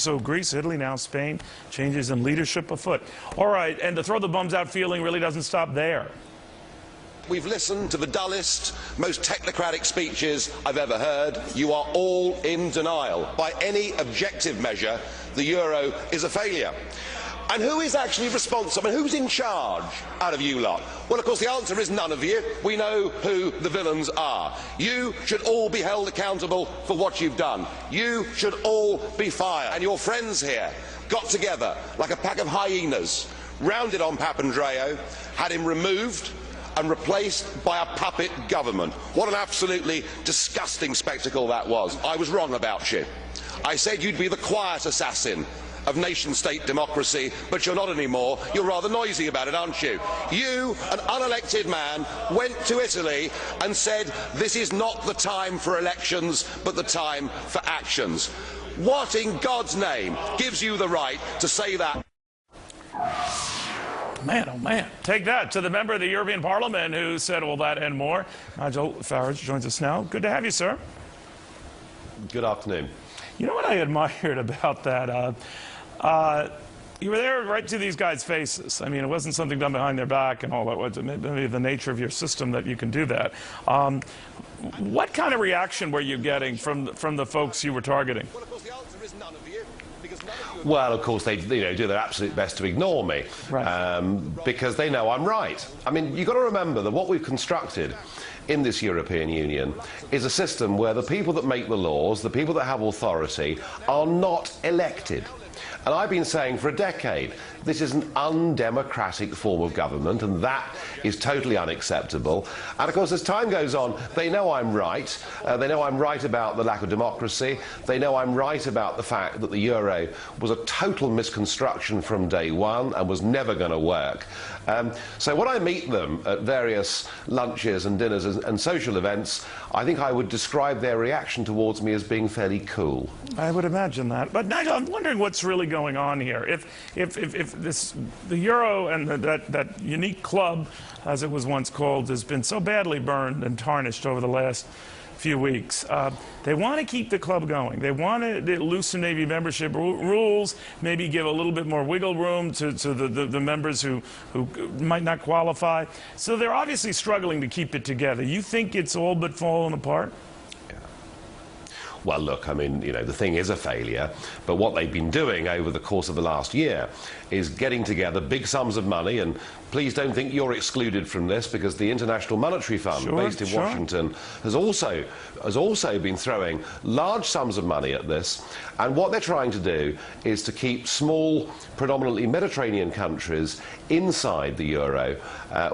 So Greece, Italy, now Spain, changes in leadership afoot. All right, and the throw the bums out feeling really doesn't stop there. We've listened to the dullest, most technocratic speeches I've ever heard. You are all in denial. By any objective measure, the euro is a failure. And who is actually responsible? I mean, who's in charge out of you lot? Well, of course, the answer is none of you. We know who the villains are. You should all be held accountable for what you've done. You should all be fired. And your friends here got together like a pack of hyenas, rounded on Papandreou, had him removed and replaced by a puppet government. What an absolutely disgusting spectacle that was. I was wrong about you. I said you'd be the quiet assassin of nation-state democracy, but you're not anymore. You're rather noisy about it, aren't you? You, an unelected man, went to Italy and said this is not the time for elections, but the time for actions. What in God's name gives you the right to say that? Man, oh man. Take that to the member of the European Parliament who said all that and more. Nigel Farage joins us now. Good to have you, sir. Good afternoon. You know what I admired about that? You were there right to these guys' faces. I mean, it wasn't something done behind their back and all that. Was maybe the nature of your system that you can do that. What kind of reaction were you getting from the folks you were targeting? Well, of course, the answer is none of you. Well, of course, they do their absolute best to ignore me, right. Because they know I'm right. I mean, you've got to remember that what we've constructed in this European Union is a system where the people that make the laws, the people that have authority, are not elected. And I've been saying for a decade, this is an undemocratic form of government, and that is totally unacceptable. And of course, as time goes on, they know I'm right. They know I'm right about the lack of democracy. They know I'm right about the fact that the euro was a total misconstruction from day one and was never going to work. So when I meet them at various lunches and dinners and social events, I think I would describe their reaction towards me as being fairly cool. I would imagine that. But Nigel, I'm wondering what's really going on here. If the euro and that unique club, as it was once called, has been so badly burned and tarnished over the last few weeks. They want to keep the club going. They want to loosen maybe membership rules, maybe give a little bit more wiggle room to the members who might not qualify. So they're obviously struggling to keep it together. You think it's all but fallen apart? Well, look, I mean, you know, the thing is a failure, but what they've been doing over the course of the last year is getting together big sums of money, and please don't think you're excluded from this, because the International Monetary Fund, based in Washington, has also been throwing large sums of money at this, and what they're trying to do is to keep small, predominantly Mediterranean countries inside the euro,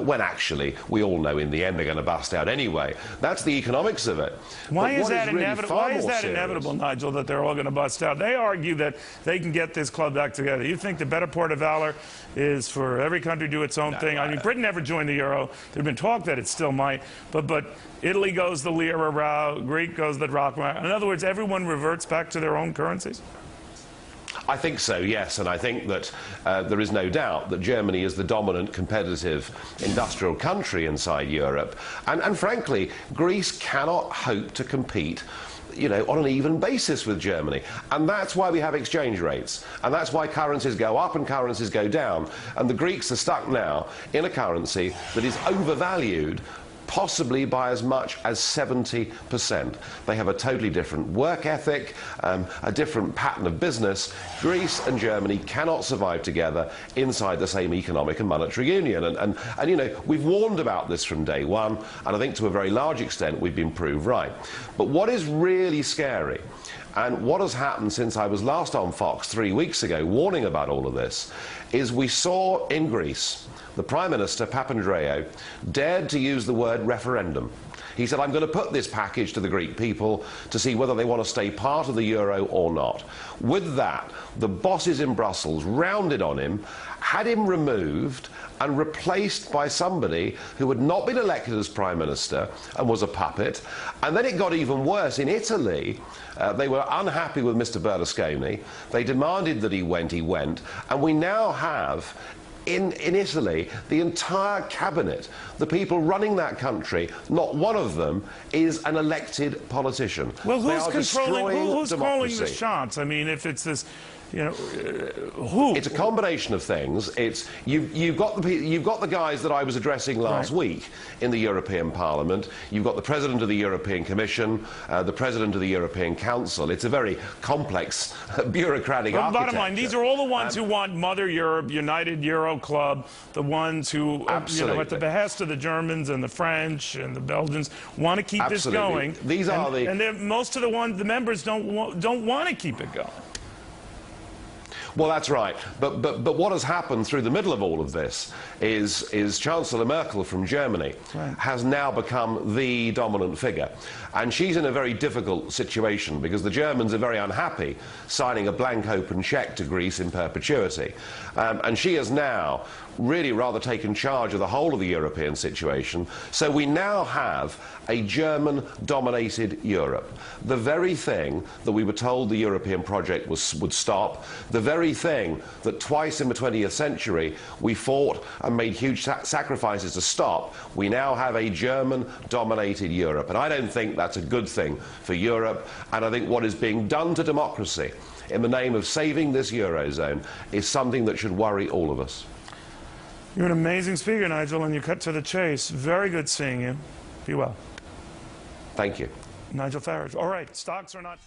when actually, we all know in the end they're going to bust out anyway. That's the economics of it. Why is that inevitable? Why is that inevitable, Nigel, that they're all going to bust out? They argue that they can get this club back together. You think the better part of valor is for every country to do its own thing? I mean, Britain never joined the euro. There's been talk that it still might, but Italy goes the lira route, Greek goes the drachma. In other words, everyone reverts back to their own currencies? I think so, yes, and I think that there is no doubt that Germany is the dominant competitive industrial country inside Europe, and frankly, Greece cannot hope to compete, you know, on an even basis with Germany. And that's why we have exchange rates. And that's why currencies go up and currencies go down. And the Greeks are stuck now in a currency that is overvalued, possibly by as much as 70%. They have a totally different work ethic, a different pattern of business. Greece and Germany cannot survive together inside the same economic and monetary union. And you know, we've warned about this from day one, and I think to a very large extent we've been proved right. But what is really scary, and what has happened since I was last on Fox 3 weeks ago warning about all of this, is we saw in Greece the Prime Minister, Papandreou, dared to use the word referendum. He said, I'm going to put this package to the Greek people to see whether they want to stay part of the euro or not. With that, the bosses in Brussels rounded on him, had him removed and replaced by somebody who had not been elected as Prime Minister and was a puppet. And then it got even worse. In Italy, they were unhappy with Mr. Berlusconi. They demanded that he went, and we now have in Italy, the entire cabinet, the people running that country, not one of them is an elected politician. Well, They who's are controlling? Who's calling the democracy. shots? I mean, if it's this, you know, who? It's a combination of things. It's you've got the guys that I was addressing last week in the European Parliament. You've got the President of the European Commission, the President of the European Council. It's a very complex bureaucratic architecture. Bottom line, these are all the ones who want Mother Europe, United Euro Club, the ones who, you know, at the behest of the Germans and the French and the Belgians, want to keep this going. These are most of the members don't want to keep it going. Well, that's right. But what has happened through the middle of all of this is Chancellor Merkel from Germany has now become the dominant figure. And she's in a very difficult situation because the Germans are very unhappy signing a blank open cheque to Greece in perpetuity. And she has now really rather taken charge of the whole of the European situation. So we now have a German-dominated Europe. The very thing that we were told the European project would stop, the very thing that twice in the 20th century we fought and made huge sacrifices to stop, we now have a German-dominated Europe. And I don't think that's a good thing for Europe, and I think what is being done to democracy in the name of saving this Eurozone is something that should worry all of us. You're an amazing speaker, Nigel, and you cut to the chase. Very good seeing you. Be well. Thank you. Nigel Farage. All right, stocks are not...